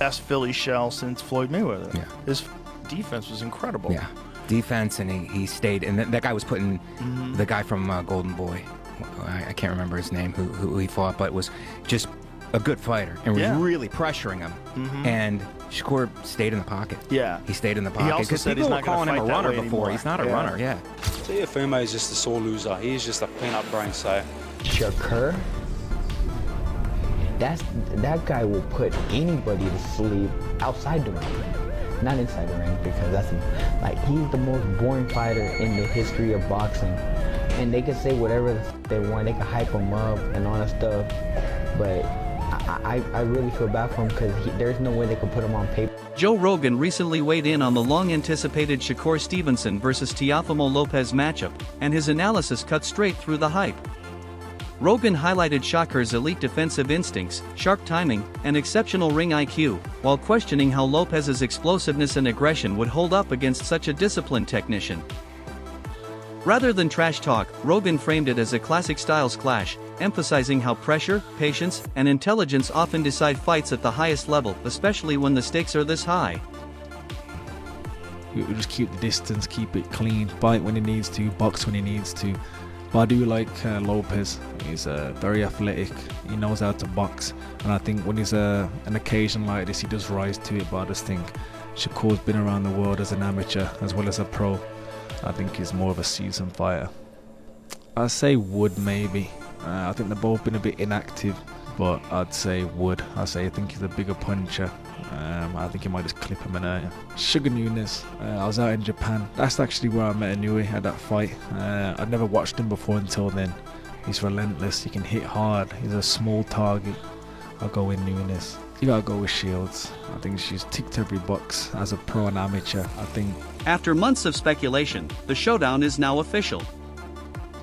best Philly shell since Floyd Mayweather. Yeah. His defense was incredible. Yeah, defense, and he stayed. And that guy was putting the guy from Golden Boy. I can't remember his name, who he fought, but was just a good fighter and was really pressuring him. And Shakur stayed in the pocket. Yeah. He stayed in the He pocket. also Because said people he's were not gonna calling him a fight that runner way before. anymore. He's not a runner, yeah. Teofimo is just a sore loser. He's just a peanut brain cell. Shakur, that guy will put anybody to sleep outside the ring, not inside the ring, because that's like he's the most boring fighter in the history of boxing. And they can say whatever they want, they can hype him up and all that stuff, but I really feel bad for him because there's no way they could put him on paper. Joe Rogan recently weighed in on the long-anticipated Shakur Stevenson versus Teofimo Lopez matchup, and his analysis cut straight through the hype. Rogan highlighted Shakur's elite defensive instincts, sharp timing, and exceptional ring IQ, while questioning how Lopez's explosiveness and aggression would hold up against such a disciplined technician. Rather than trash talk, Rogan framed it as a classic styles clash, emphasizing how pressure, patience, and intelligence often decide fights at the highest level, especially when the stakes are this high. He will just keep the distance, keep it clean, fight when he needs to, box when he needs to. But I do like Lopez. He's very athletic, he knows how to box, and I think when he's an occasion like this, he does rise to it. But I just think Shakur's been around the world as an amateur as well as a pro. I think he's more of a seasoned fighter. I'd say Wood maybe. I think they've both been a bit inactive, but I'd say Wood. I think he's a bigger puncher. I think he might just clip him in a Sugar Nunes. I was out in Japan. That's actually where I met Inoue at that fight. I'd never watched him before until then. He's relentless. He can hit hard. He's a small target. I'll go with Nunes. You gotta go with Shields. I think she's ticked every box as a pro and amateur. I think. After months of speculation, the showdown is now official.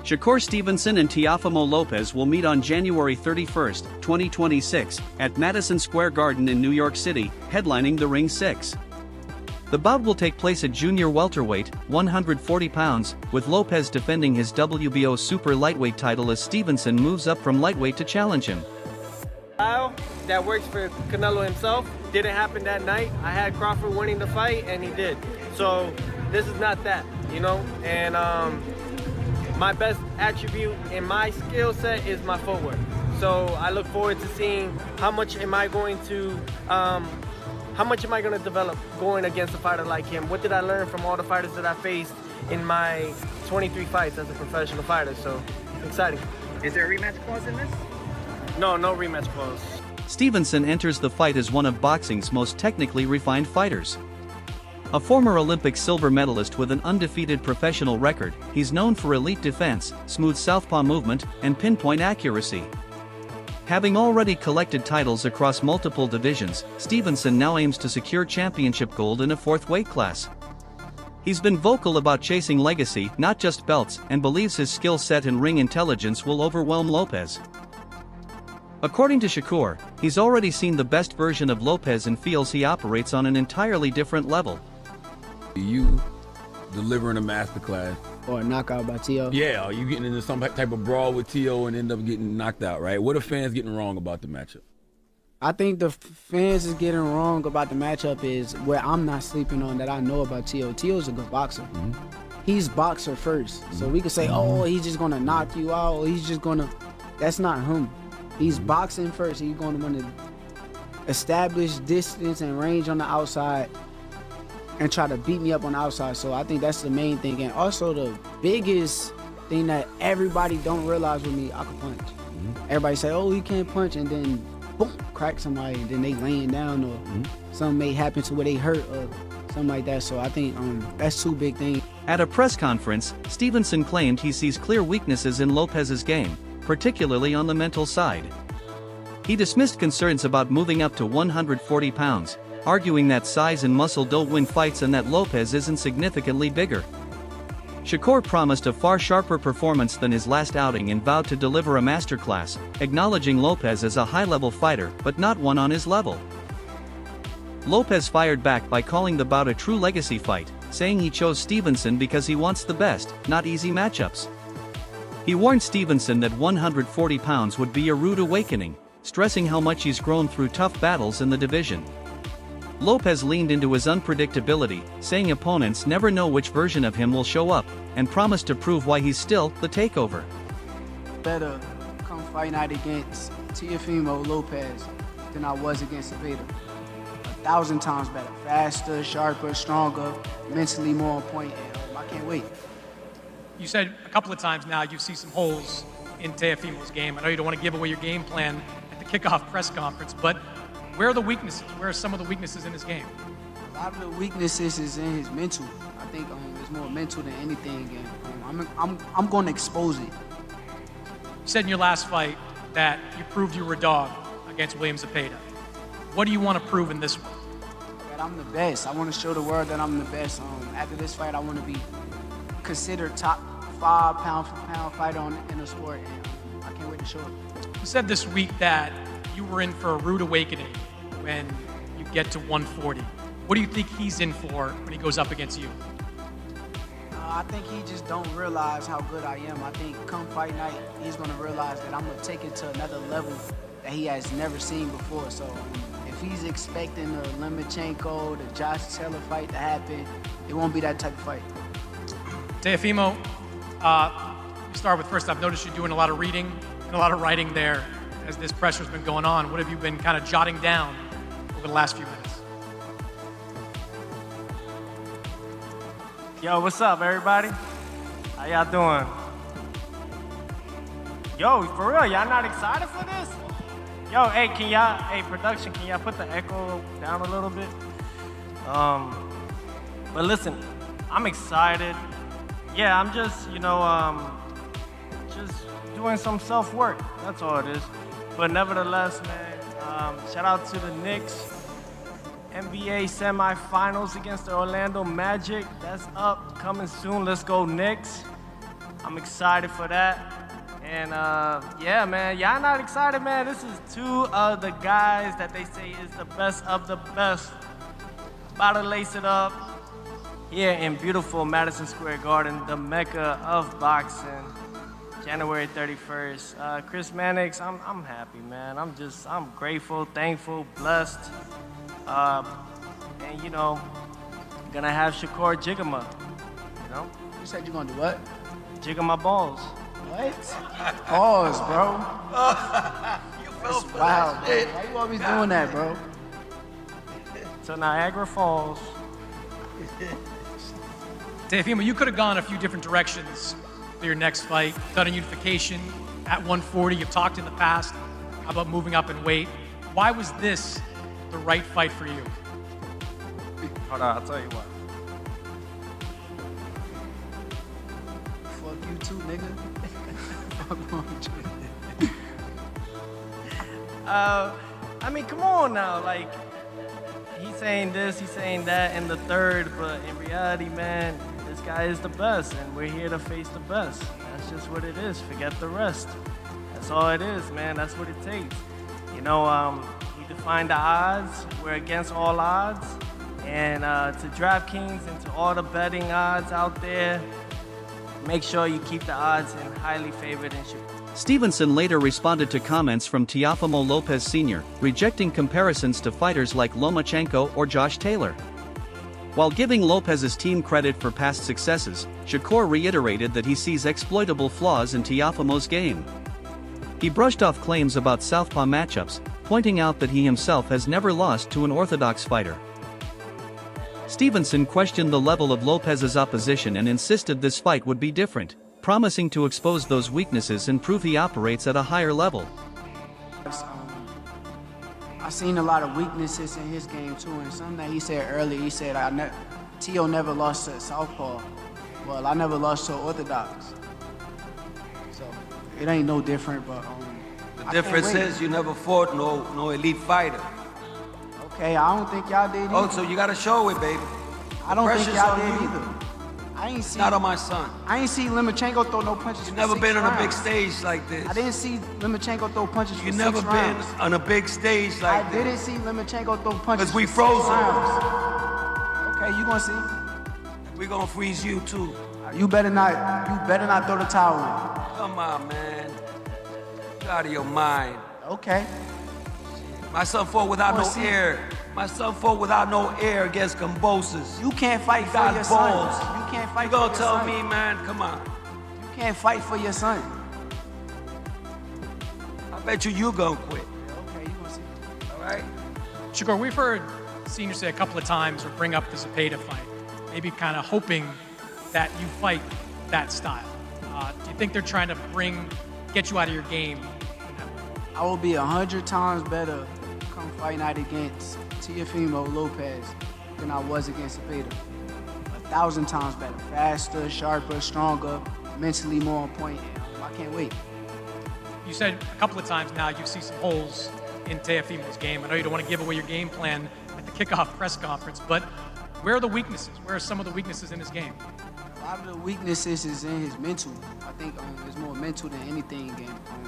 Shakur Stevenson and Teofimo Lopez will meet on January 31, 2026, at Madison Square Garden in New York City, headlining the Ring 6. The bout will take place at junior welterweight, 140 pounds, with Lopez defending his WBO super lightweight title as Stevenson moves up from lightweight to challenge him. That works for Canelo himself. Didn't happen that night. I had Crawford winning the fight, and he did. So this is not that, you know. And my best attribute in my skill set is my footwork. So I look forward to seeing how much am I going to develop going against a fighter like him. What did I learn from all the fighters that I faced in my 23 fights as a professional fighter? So exciting. Is there a rematch clause in this? No rematch clause. Stevenson enters the fight as one of boxing's most technically refined fighters. A former Olympic silver medalist with an undefeated professional record, he's known for elite defense, smooth southpaw movement, and pinpoint accuracy. Having already collected titles across multiple divisions, Stevenson now aims to secure championship gold in a fourth weight class. He's been vocal about chasing legacy, not just belts, and believes his skill set and ring intelligence will overwhelm Lopez. According to Shakur, he's already seen the best version of Lopez and feels he operates on an entirely different level. You delivering a masterclass. Or a knockout by T.O. Yeah, are you getting into some type of brawl with T.O. and end up getting knocked out, right? What are fans getting wrong about the matchup? I think the fans is getting wrong about the matchup is where I'm not sleeping on that I know about T.O. T.O.'s a good boxer. He's boxer first. So we could say, oh, he's just going to knock you out. Or he's just going to... That's not him. He's boxing first. He's going to want to establish distance and range on the outside and try to beat me up on the outside. So I think that's the main thing. And also the biggest thing that everybody don't realize with me, I can punch. Everybody say, oh, he can't punch, and then boom, crack somebody, and then they laying down, or something may happen to where they hurt or something like that. So I think that's two big things. At a press conference, Stevenson claimed he sees clear weaknesses in Lopez's game, particularly on the mental side. He dismissed concerns about moving up to 140 pounds, arguing that size and muscle don't win fights and that Lopez isn't significantly bigger. Shakur promised a far sharper performance than his last outing and vowed to deliver a masterclass, acknowledging Lopez as a high-level fighter but not one on his level. Lopez fired back by calling the bout a true legacy fight, saying he chose Stevenson because he wants the best, not easy matchups. He warned Stevenson that 140 pounds would be a rude awakening, stressing how much he's grown through tough battles in the division. Lopez leaned into his unpredictability, saying opponents never know which version of him will show up, and promised to prove why he's still the takeover. Better come fight night against Teofimo Lopez than I was against Vader. 1,000 times better. Faster, sharper, stronger, mentally more on point, and I can't wait. You said a couple of times now you see some holes in Teofimo's game. I know you don't want to give away your game plan at the kickoff press conference, but where are the weaknesses? Where are some of the weaknesses in his game? A lot of the weaknesses is in his mental. I think it's more mental than anything, and I'm going to expose it. You said in your last fight that you proved you were a dog against William Zepeda. What do you want to prove in this one? That I'm the best. I want to show the world that I'm the best. After this fight, I want to be considered top 5 pound-for-pound fighter in the sport, and I can't wait to show it. You said this week that you were in for a rude awakening when you get to 140. What do you think he's in for when he goes up against you? I think he just don't realize how good I am. I think come fight night, he's going to realize that I'm going to take it to another level that he has never seen before. So if he's expecting the Lomachenko, the Josh Taylor fight to happen, it won't be that type of fight. Teofimo, we start with first, I've noticed you're doing a lot of reading and a lot of writing there as this pressure's been going on. What have you been kind of jotting down over the last few minutes? Yo, what's up, everybody? How y'all doing? Yo, for real, y'all not excited for this? Yo, hey, production, can y'all put the echo down a little bit? But listen, I'm excited. Yeah, I'm just, just doing some self-work. That's all it is. But nevertheless, man, shout out to the Knicks. NBA semifinals against the Orlando Magic. That's up, coming soon. Let's go Knicks. I'm excited for that. And yeah, man, y'all not excited, man? This is 2 of the guys that they say is the best of the best. About to lace it up here in beautiful Madison Square Garden, the mecca of boxing. January 31st. Chris Mannix, I'm happy, man. I'm grateful, thankful, blessed. And gonna have Shakur Jigama, You said you're gonna do what? Jigga my balls. What? Pause, bro. That's wild, bro. Why you always doing that, bro? To Niagara Falls. Teofimo, you could have gone a few different directions for your next fight. Done a unification at 140. You've talked in the past about moving up in weight. Why was this the right fight for you? Hold on, I'll tell you what. Fuck you too, nigga. Fuck wrong with you? I mean, come on now. Like, he's saying this, he's saying that in the third, but in reality, man, this guy is the best, and we're here to face the best. That's just what it is. Forget the rest. That's all it is, man. That's what it takes. We define the odds. We're against all odds. And to DraftKings and to all the betting odds out there, make sure you keep the odds in highly favored and Stevenson later responded to comments from Teofimo Lopez Sr., rejecting comparisons to fighters like Lomachenko or Josh Taylor. While giving Lopez's team credit for past successes, Shakur reiterated that he sees exploitable flaws in Teofimo's game. He brushed off claims about southpaw matchups, pointing out that he himself has never lost to an orthodox fighter. Stevenson questioned the level of Lopez's opposition and insisted this fight would be different, promising to expose those weaknesses and prove he operates at a higher level. I've seen a lot of weaknesses in his game too, and something that he said earlier, he said, Teo never lost to southpaw. Well, I never lost to orthodox. So, it ain't no different, but the difference is you never fought no elite fighter. Okay, I don't think y'all did either. Oh, so you gotta show it, baby. I don't think y'all did either. I ain't see. Not on my son. I ain't see Lomachenko throw no punches. You never been on a big stage like this. I didn't see Lomachenko throw punches. You never been on a big stage like this. I didn't see Lomachenko throw punches. Because we frozen. Okay, you gonna see. We gonna freeze you too. You better not throw the towel in. Come on, man. You out of your mind. Okay. My son fought without no air. My son fought without no air against convulsors. You can't fight He for got your balls. son. You can't fight You for gonna your tell son. me, man? Come on. You can't fight for your son. I bet you gonna quit. Okay, you gonna see. All right? Shakur, we've heard senior say a couple of times or bring up the Zepeda fight, maybe kind of hoping that you fight that style. Do you think they're trying to get you out of your game? I will be 100 times better come fight night against Teofimo Lopez than I was against Zepeda. 1,000 times better. Faster, sharper, stronger, mentally more on point. I can't wait. You said a couple of times now you see some holes in Teofimo's game. I know you don't want to give away your game plan at the kickoff press conference, but where are the weaknesses? Where are some of the weaknesses in his game? A lot of the weaknesses is in his mental. I think it's more mental than anything.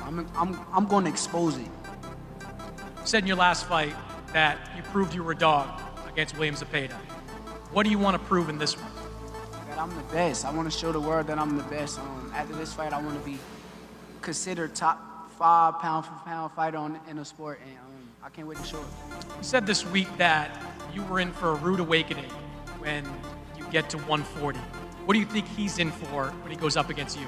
I'm going to expose it. You said in your last fight that you proved you were a dog against William Zepeda. What do you want to prove in this one? That I'm the best. I want to show the world that I'm the best. After this fight, I want to be considered top 5 pound-for-pound fighter in the sport, and I can't wait to show it. You said this week that you were in for a rude awakening when you get to 140. What do you think he's in for when he goes up against you?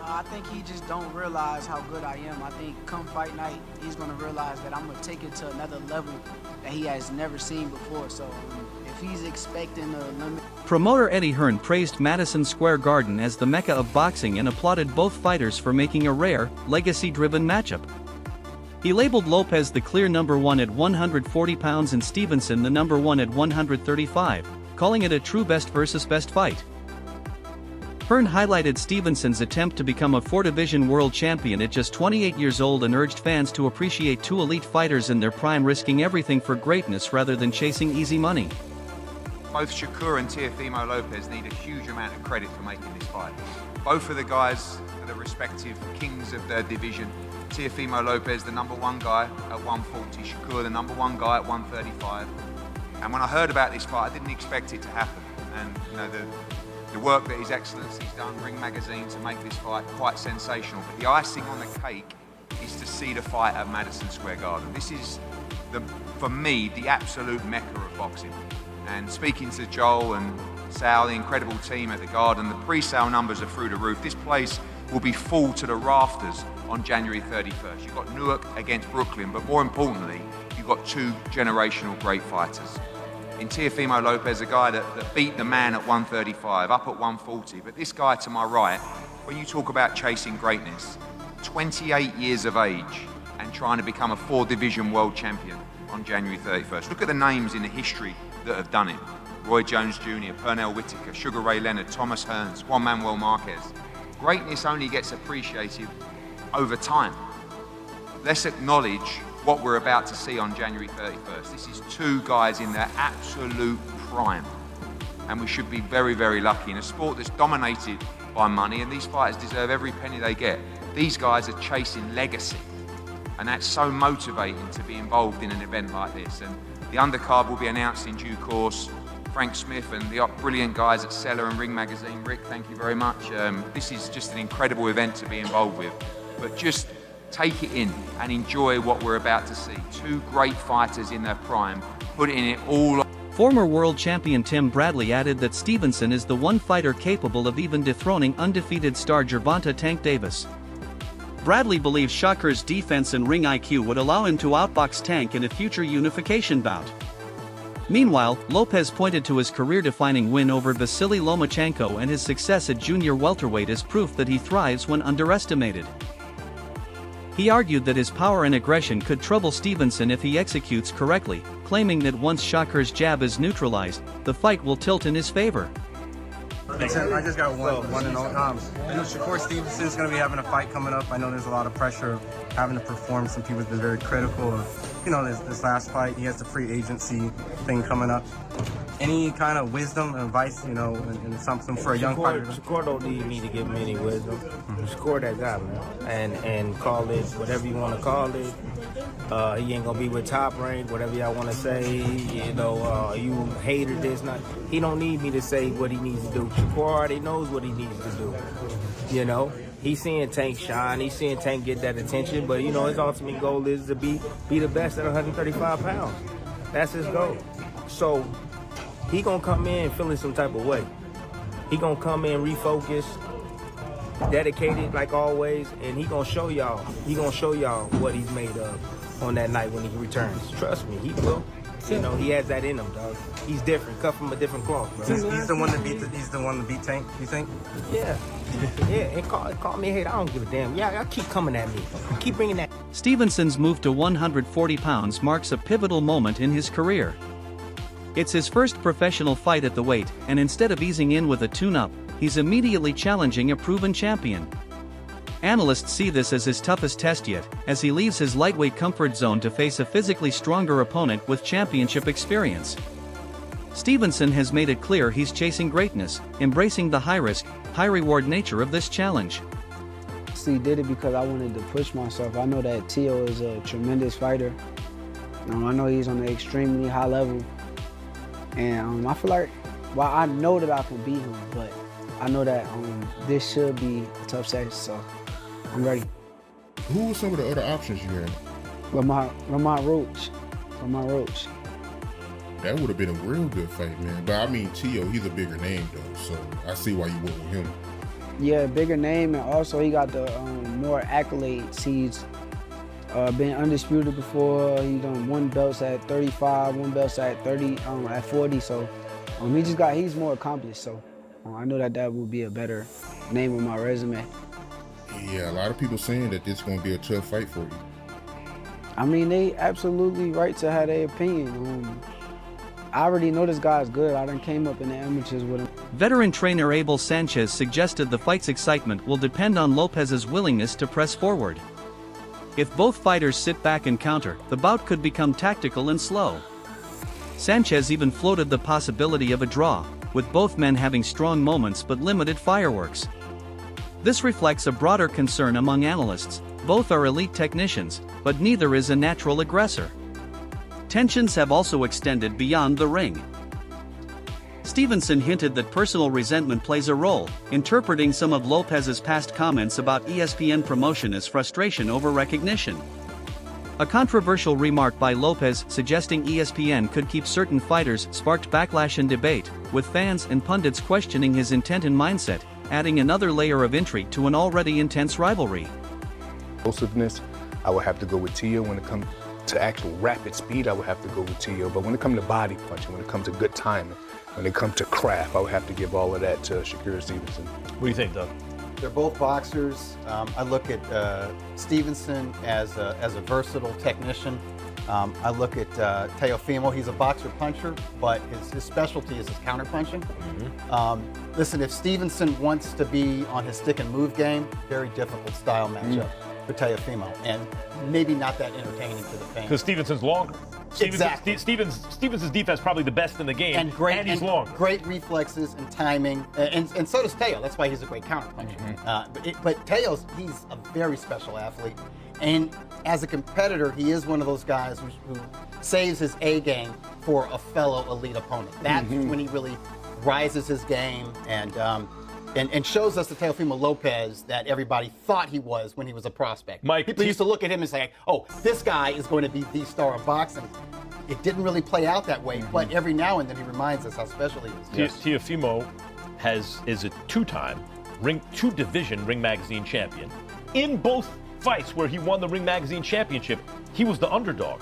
I think he just don't realize how good I am. I think come fight night, he's going to realize that I'm going to take it to another level that he has never seen before. So if he's expecting a limit... Promoter Eddie Hearn praised Madison Square Garden as the mecca of boxing and applauded both fighters for making a rare, legacy-driven matchup. He labeled Lopez the clear number 1 at 140 pounds and Stevenson the number 1 at 135, calling it a true best versus best fight. Hearn highlighted Stevenson's attempt to become a 4-division world champion at just 28 years old and urged fans to appreciate two elite fighters in their prime risking everything for greatness rather than chasing easy money. Both Shakur and Teofimo Lopez need a huge amount of credit for making this fight. Both of the guys are the respective kings of their division. Teofimo Lopez, the number 1 guy at 140, Shakur, the number 1 guy at 135. And when I heard about this fight, I didn't expect it to happen. And you know, the work that His Excellency's done, Ring Magazine, to make this fight quite sensational. But the icing on the cake is to see the fight at Madison Square Garden. This is, for me, the absolute mecca of boxing. And speaking to Joel and Sal, the incredible team at the Garden, the pre-sale numbers are through the roof. This place will be full to the rafters on January 31st. You've got Newark against Brooklyn, but more importantly, you've got 2 generational great fighters. In Teofimo Lopez, a guy that beat the man at 135, up at 140. But this guy to my right, when you talk about chasing greatness, 28 years of age and trying to become a 4-division world champion on January 31st. Look at the names in the history that have done it. Roy Jones Jr., Pernell Whitaker, Sugar Ray Leonard, Thomas Hearns, Juan Manuel Marquez. Greatness only gets appreciated over time. Let's acknowledge what we're about to see on January 31st. This is 2 guys in their absolute prime. And we should be very, very lucky in a sport that's dominated by money, and these fighters deserve every penny they get. These guys are chasing legacy. And that's so motivating to be involved in an event like this. And the undercard will be announced in due course. Frank Smith and the brilliant guys at Seller and Ring Magazine. Rick, thank you very much. This is just an incredible event to be involved with. But just take it in and enjoy what we're about to see. 2 great fighters in their prime, putting it all on. Former world champion Tim Bradley added that Stevenson is the one fighter capable of even dethroning undefeated star Gervonta Tank Davis. Bradley believes Shakur's defense and ring IQ would allow him to outbox Tank in a future unification bout. Meanwhile, Lopez pointed to his career-defining win over Vasily Lomachenko and his success at junior welterweight as proof that he thrives when underestimated. He argued that his power and aggression could trouble Stevenson if he executes correctly, claiming that once Shakur's jab is neutralized, the fight will tilt in his favor. I just got one and all. I know Shakur Stevenson is going to be having a fight coming up. I know there's a lot of pressure of having to perform. Some people have been very critical of, you know, this last fight. He has the free agency thing coming up. Any kind of wisdom, advice, you know, and something for a young fighter? Shakur don't need me to give him any wisdom. Shakur that guy, man. And call it whatever you want to call it. He ain't gonna be with Top Rank, whatever y'all want to say. You know, you hated this. Not. He don't need me to say what he needs to do. Shakur already knows what he needs to do. You know, he's seeing Tank shine. He's seeing Tank get that attention. But you know, his ultimate goal is to be the best at 135 pounds. That's his goal. So he gonna come in feeling some type of way. He gonna come in refocused, dedicated like always, and he gonna show y'all. He gonna show y'all what he's made of on that night when he returns. Trust me, he will. You know, he has that in him, dog. He's different, cut from a different cloth, bro. He's the one to beat Tank, you think? Yeah. Yeah, and call me a hater. I don't give a damn. Yeah, y'all keep coming at me. Keep bringing that. Stevenson's move to 140 pounds marks a pivotal moment in his career. It's his first professional fight at the weight, and instead of easing in with a tune-up, he's immediately challenging a proven champion. Analysts see this as his toughest test yet, as he leaves his lightweight comfort zone to face a physically stronger opponent with championship experience. Stevenson has made it clear he's chasing greatness, embracing the high-risk, high-reward nature of this challenge. He did it because I wanted to push myself. I know that Teo is a tremendous fighter. I know he's on an extremely high level. And I feel like, well, I know that I can beat him, but I know that this should be a tough session, so I'm ready. Who were some of the other options you had? Lamont Roach. That would have been a real good fight, man. But I mean, Teo, he's a bigger name, though, so I see why you went with him. Yeah, bigger name, and also he got the more accolades. He's been undisputed before. He's done won belts at 35, won belts at 30, at 40. So he's more accomplished. So I know that would be a better name on my resume. Yeah, a lot of people saying that this is going to be a tough fight for you. I mean, they absolutely right to have their opinion. I already know this guy's good. I done came up in the amateurs with him. Veteran trainer Abel Sanchez suggested the fight's excitement will depend on Lopez's willingness to press forward. If both fighters sit back and counter, the bout could become tactical and slow. Sanchez even floated the possibility of a draw, with both men having strong moments but limited fireworks. This reflects a broader concern among analysts. Both are elite technicians, but neither is a natural aggressor. Tensions have also extended beyond the ring. Stevenson hinted that personal resentment plays a role, interpreting some of Lopez's past comments about ESPN promotion as frustration over recognition. A controversial remark by Lopez suggesting ESPN could keep certain fighters sparked backlash and debate, with fans and pundits questioning his intent and mindset, adding another layer of intrigue to an already intense rivalry. Explosiveness, I would have to go with Teo. When it comes to actual rapid speed, I would have to go with Teo. But when it comes to body punching, when it comes to good timing, when it comes to craft, I would have to give all of that to Shakur Stevenson. What do you think, Doug? They're both boxers. I look at Stevenson as a versatile technician. I look at Teofimo. He's a boxer puncher, but his specialty is his counter punching. Listen, if Stevenson wants to be on his stick and move game, very difficult style matchup for Teofimo, and maybe not that entertaining to the fans. Because Stevenson's longer. Exactly. Stevenson's defense probably the best in the game, and he's long. Great reflexes and timing, and so does Teo. That's why he's a great counter puncher. But Teo's, he's a very special athlete, and as a competitor, he is one of those guys who saves his A game for a fellow elite opponent. That's when he really rises his game and shows us the Teofimo Lopez that everybody thought he was when he was a prospect. People used to look at him and say, oh, this guy is going to be the star of boxing. It didn't really play out that way, but every now and then he reminds us how special he is. Teofimo is a two-division Ring Magazine champion. In both fights where he won the Ring Magazine championship, he was the underdog.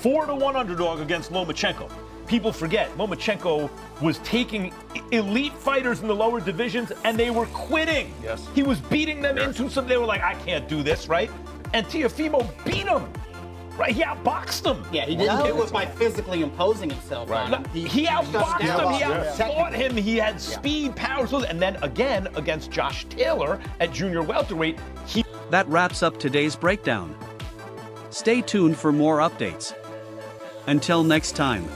4-1 underdog against Lomachenko. People forget, Lomachenko was taking elite fighters in the lower divisions and they were quitting. Yes. He was beating them into some, they were like, I can't do this, right? And Teofimo beat him, right? He outboxed him. Yeah, he didn't do it by physically imposing himself on him. He outboxed him, he outfought him, he had speed, power, and then again against Josh Taylor at junior welterweight. That wraps up today's breakdown. Stay tuned for more updates. Until next time.